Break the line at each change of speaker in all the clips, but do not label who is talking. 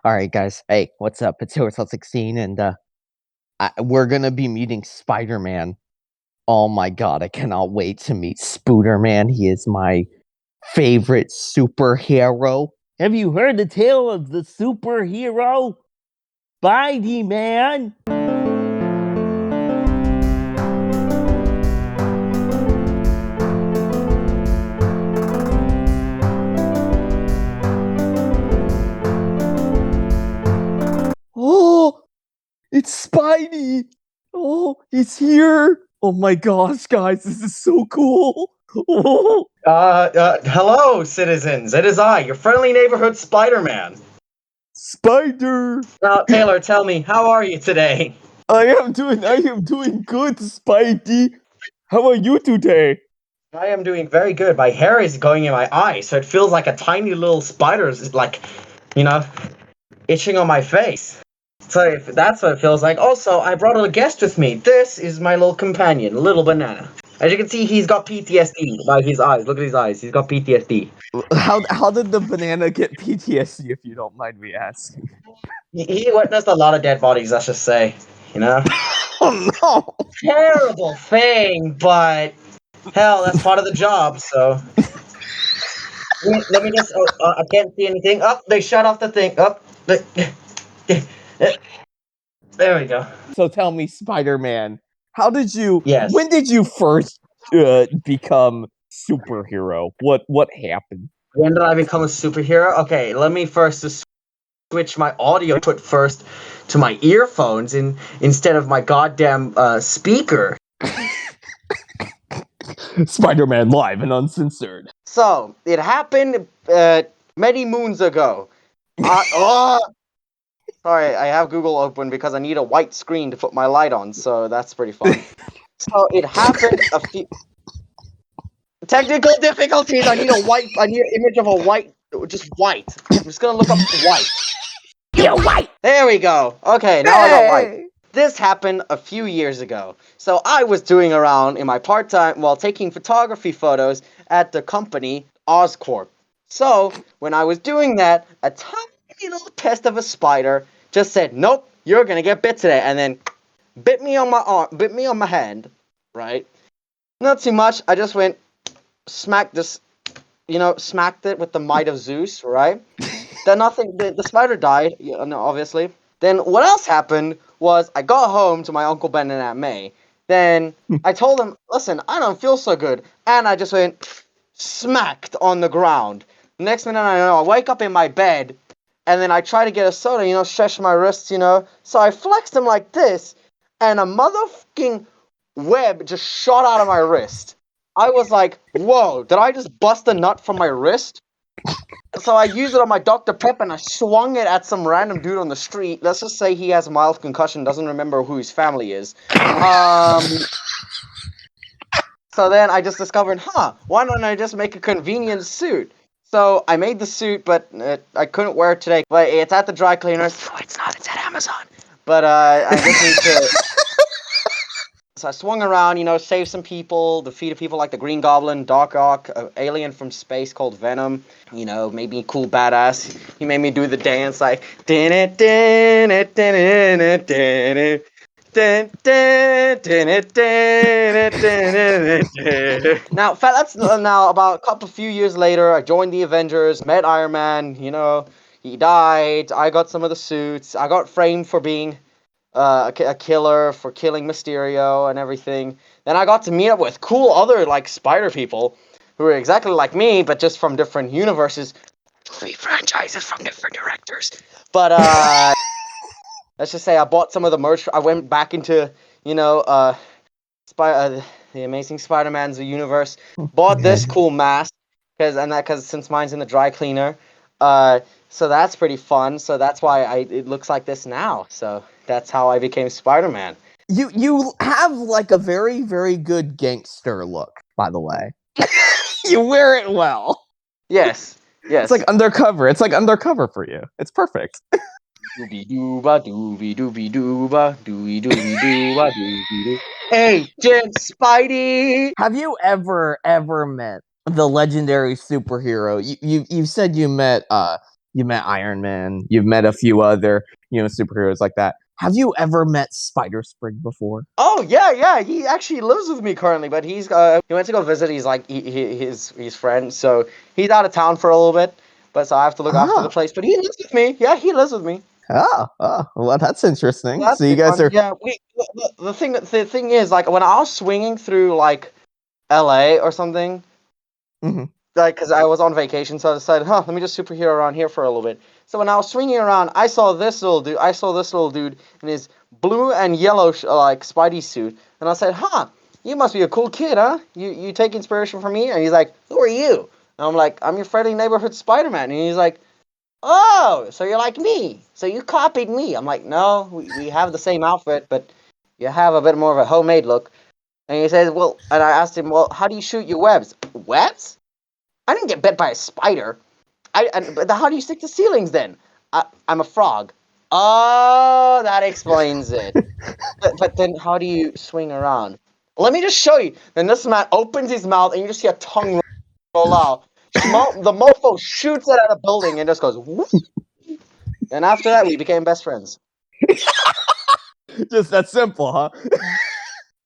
All right, guys. Hey, what's up? It's Hero 16, and we're gonna be meeting Spider-Man. Oh my god, I cannot wait to meet Spooderman. He is my favorite superhero. Have you heard the tale of the superhero? Spidey Man. Oh, it's Spidey. Oh, he's here. Oh my gosh, guys, this is so cool. Oh,
Hello, citizens. It is I, your friendly neighborhood Spider-Man.
Spider.
Now, Taylor, tell me, how are you today?
I am doing good, Spidey. How are you today?
I am doing very good. My hair is going in my eye, so it feels like a tiny little spider is like, you know, itching on my face. So if that's what it feels like. Also, I brought a guest with me. This is my little companion, Little Banana. As you can see, he's got PTSD by his eyes. Look at his eyes. He's got PTSD.
How did the banana get PTSD, if you don't mind me asking?
He witnessed a lot of dead bodies, let's just say. You know?
Oh no!
Terrible thing, but hell, that's part of the job, so. Let me just. I can't see anything. Up, they shut off the thing. Up. There we go.
So tell me, Spider-Man, how did you?
Yes.
When did you first become superhero? What happened?
When did I become a superhero? Okay, let me first just switch my audio input first to my earphones instead of my goddamn speaker.
Spider-Man live and uncensored.
So it happened many moons ago. Sorry, I have Google open because I need a white screen to put my light on, so that's pretty fun. So it happened a few technical difficulties. I need an image of a white, just white. I'm just gonna look up white.
You're white.
There we go. Okay, now I got white. This happened a few years ago. So I was doing around in my part-time while taking photography photos at the company Oscorp. So when I was doing that, a tiny little pest of a spider just said, "Nope, you're gonna get bit today," and then bit me on my arm, bit me on my hand. Right? Not too much. I just went smacked this, smacked it with the might of Zeus. Right? Then nothing. The spider died. Obviously. Then what else happened was I got home to my Uncle Ben and Aunt May. Then I told them, "Listen, I don't feel so good," and I just went smacked on the ground. Next minute I know, I wake up in my bed, and then I try to get a soda, stretch my wrists, So I flexed them like this, and a motherfucking web just shot out of my wrist. I was like, "Whoa, did I just bust a nut from my wrist?" So I used it on my Dr. Pep and I swung it at some random dude on the street. Let's just say he has a mild concussion, doesn't remember who his family is. So then I just discovered, why don't I just make a convenient suit? So I made the suit, but I couldn't wear it today. But it's at the dry cleaners. No, it's not. It's at Amazon. But I just need to. So I swung around, saved some people, defeated people like the Green Goblin, Doc Ock, an alien from space called Venom. Made me cool badass. He made me do the dance like. Now about a few years later, I joined the Avengers, met Iron Man. He died. I got some of the suits. I got framed for being a killer, for killing Mysterio and everything. Then I got to meet up with cool other spider people who are exactly like me, but just from different universes, movie franchises from different directors. But let's just say I bought some of the merch. I went back into the Amazing Spider-Man's universe. Bought this cool mask because since mine's in the dry cleaner. So that's pretty fun. So that's why it looks like this now. So that's how I became Spider-Man.
You have a very, very good gangster look, by the way. You wear it well.
Yes.
It's like undercover. It's like undercover for you. It's perfect.
Doobie dooba doobie doobie dooba doobie doobie dooba doobie doo. Agent Spidey.
Have you ever met the legendary superhero? You said you met You met Iron Man. You've met a few other, superheroes like that. Have you ever met Spider Sprig before?
Oh yeah. He actually lives with me currently, but he went to go visit. He's like his friend, so he's out of town for a little bit. But so I have to look after the
Oh,
place. But he lives with me. Yeah, he lives with me.
well, that's
So
interesting.
that's
So you
pretty
guys
fun.
are.
Yeah, the thing is like when I was swinging through like L.A. or something,
Mhm.
like because I was on vacation, so I decided, let me just superhero around here for a little bit. So when I was swinging around, I saw this little dude. I saw this little dude in his blue and yellow like Spidey suit, and I said, you must be a cool kid, huh? You take inspiration from me? And he's like, who are you? And I'm like, I'm your friendly neighborhood Spider-Man. And he's like, oh, so you're like me. So you copied me. I'm like, no, we have the same outfit, but you have a bit more of a homemade look. And he says, well, and I asked him, well, how do you shoot your webs? Webs? I didn't get bit by a spider. But how do you stick to ceilings then? I'm a frog. Oh, that explains it. But then how do you swing around? Let me just show you. Then this man opens his mouth and you just see a tongue roll out. The mofo shoots it at a building and just goes whoop. And after that, we became best friends.
Just that simple, huh?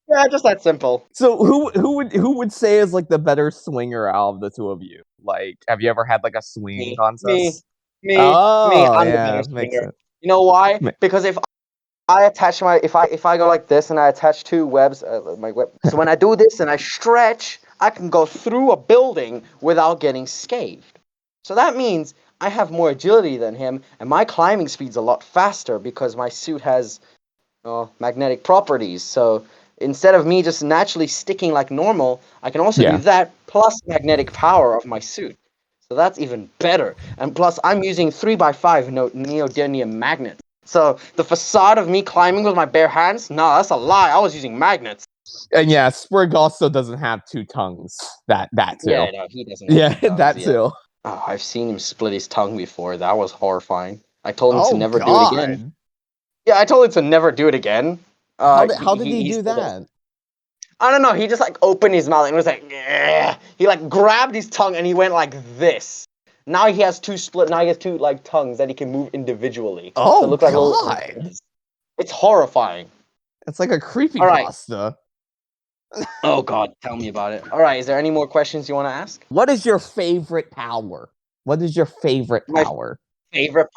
Yeah, just that simple.
So who would say is like the better swinger out of the two of you? Like, have you ever had like a swinging
Me, me,
contest?
me.
Oh
I'm the better
yeah, makes
swinger.
sense.
You know why?
Ma-
Because I attach my if I go like this and I attach two webs, my web. So when I do this and I stretch, I can go through a building without getting scathed. So that means I have more agility than him, and my climbing speed's a lot faster because my suit has magnetic properties. So instead of me just naturally sticking like normal, I can also do
Yeah.
that plus magnetic power of my suit. So that's even better. And plus, I'm using 3x5 neodymium magnets. So the facade of me climbing with my bare hands, nah, that's a lie. I was using magnets.
And yeah, Sprig also doesn't have two tongues. That too.
Yeah, no, he doesn't have
Yeah,
two tongues.
that
Yeah.
too.
Oh, I've seen him split his tongue before. That was horrifying. I told him to
Oh
never do it again.
God.
Yeah, I told him to never do it again.
How did he
He
do
still does.
that?
I don't know. He just like opened his mouth and was like, "Ugh." He like grabbed his tongue and he went like this. Now he has two split. Now he has two like tongues that he can move individually. So it
Oh
look like little.
God.
It's horrifying.
It's like a creepy
All right.
pasta.
Oh God, tell me about it. All right. Is there any more questions you want to ask?
What is your favorite power? What is your favorite
My
power?
favorite.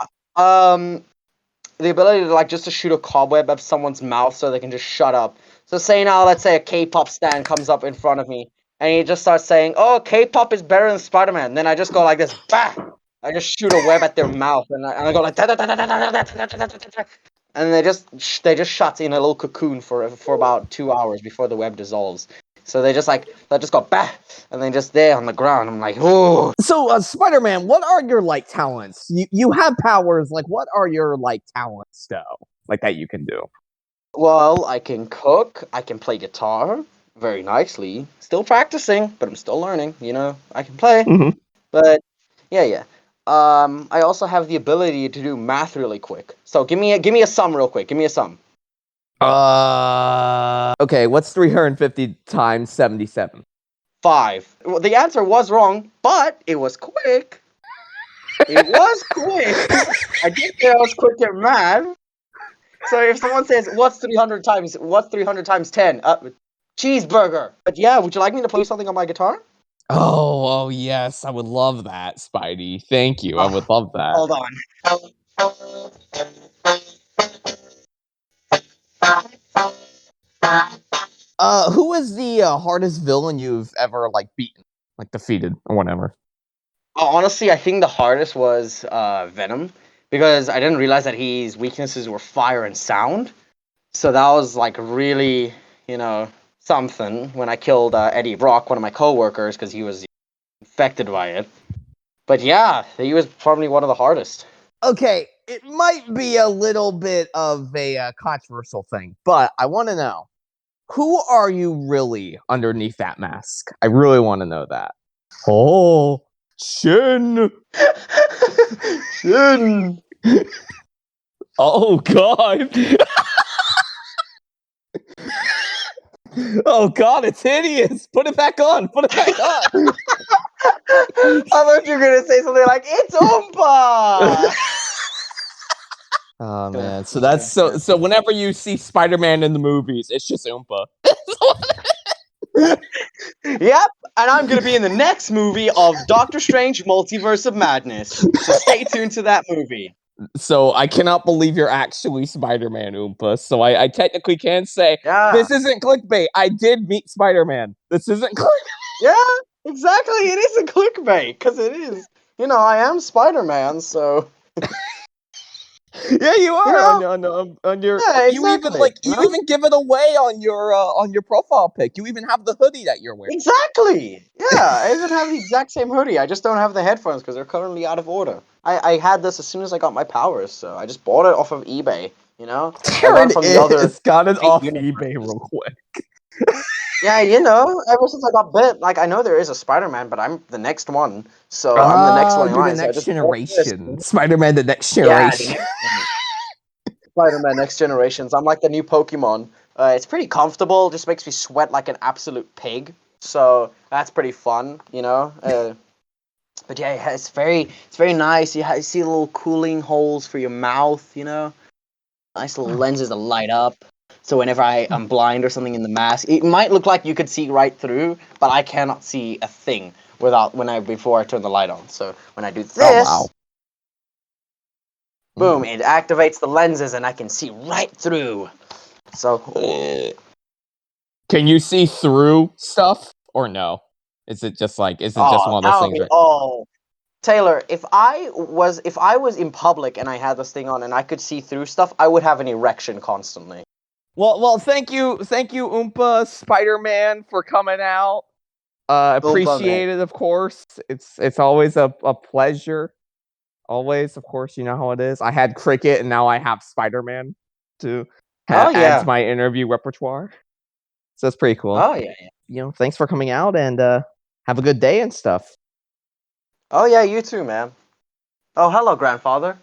The ability to like just to shoot a cobweb up someone's mouth so they can just shut up. So say now, let's say a K-pop stan comes up in front of me and he just starts saying, "Oh, K-pop is better than Spider-Man." Then I just go like this, bah! I just shoot a web at their mouth and I go like, and they just shut in a little cocoon for about 2 hours before the web dissolves. So they just go bah, and then just there on the ground. I'm like, oh.
So, Spider-Man, what are your like talents? You have powers. Like, what are your like talents though? Like that you can do.
Well, I can cook, I can play guitar very nicely. Still practicing, but I'm still learning, I can play.
Mm-hmm.
But yeah. I also have the ability to do math really quick. So give me a sum real quick. Give me a sum.
Okay. What's 350 times 77?
5. Well, the answer was wrong, but it was quick. It was quick. I did say I was quick at math. So if someone says, what's 300 times 10? Cheeseburger. But yeah, would you like me to play something on my guitar?
Oh, yes. I would love that, Spidey. Thank you. I
Oh,
would love that.
hold on.
Who is the hardest villain you've ever like beaten, like defeated or whatever?
Honestly, I think the hardest was Venom because I didn't realize that his weaknesses were fire and sound. So that was like really, something when I killed Eddie Brock, one of my coworkers, because he was infected by it. But yeah, he was probably one of the hardest.
Okay, it might be a little bit of a controversial thing, but I want to know who are you really underneath that mask? I really want to know that. Oh, Shin.
Shin.
Oh God. Oh God, it's hideous. Put it back on. Put it back on.
I thought you were gonna say something like "It's Oompa."
Oh man, so that's
Yeah,
so
yeah.
so. Whenever you see Spider-Man in the movies, it's just Oompa.
Yep, and I'm gonna be in the next movie of Doctor Strange: Multiverse of Madness. So stay tuned to that movie.
So I cannot believe you're actually Spider-Man, Oompa. So I technically can say
Yeah,
this isn't clickbait. I did meet Spider-Man. This isn't click.
yeah, exactly. It is a clickbait because it is. I am Spider-Man, so
Yeah, you
you
are
know.
on your.
Yeah,
You even
exactly.
you even give it away on your profile pic. You even have the hoodie that you're wearing.
Exactly. Yeah, I even have the exact same hoodie. I just don't have the headphones because they're currently out of order. I had this as soon as I got my powers, so I just bought it off of eBay. I
There
learned
it
from the other
is. Got it
great
off eBay
universes.
real quick.
Yeah, ever since I got bit, like I know there is a Spider-Man, but I'm the next one, so I'm the next
Ah,
one in
you're the
line. So I
next
just bought this.
generation. Spider-Man, the next
Yeah, the
generation.
next one. Spider-Man Next Generations. I'm like the new Pokemon. It's pretty comfortable. Just makes me sweat like an absolute pig. So that's pretty fun. But yeah, it's very nice. You see little cooling holes for your mouth. Nice little lenses to light up. So whenever I'm blind or something in the mask, it might look like you could see right through, but I cannot see a thing before I turn the light on. So when I do
Oh wow.
this, boom, it activates the lenses and I can see right through. So
Can you see through stuff or no? Is it just
oh,
one of those
that would
things
be
where
Taylor, if I was in public and I had this thing on and I could see through stuff, I would have an erection constantly.
well, thank you, Oompa Spider-Man, for coming out.
Oompa man.
Appreciate it, of course. It's always a pleasure. Always, of course, you know how it is. I had Cricket, and now I have Spider-Man to
Oh
add to
yeah.
my interview repertoire. So it's pretty cool.
Oh yeah.
Thanks for coming out, and have a good day and stuff.
Oh yeah, you too, man. Oh, hello, grandfather.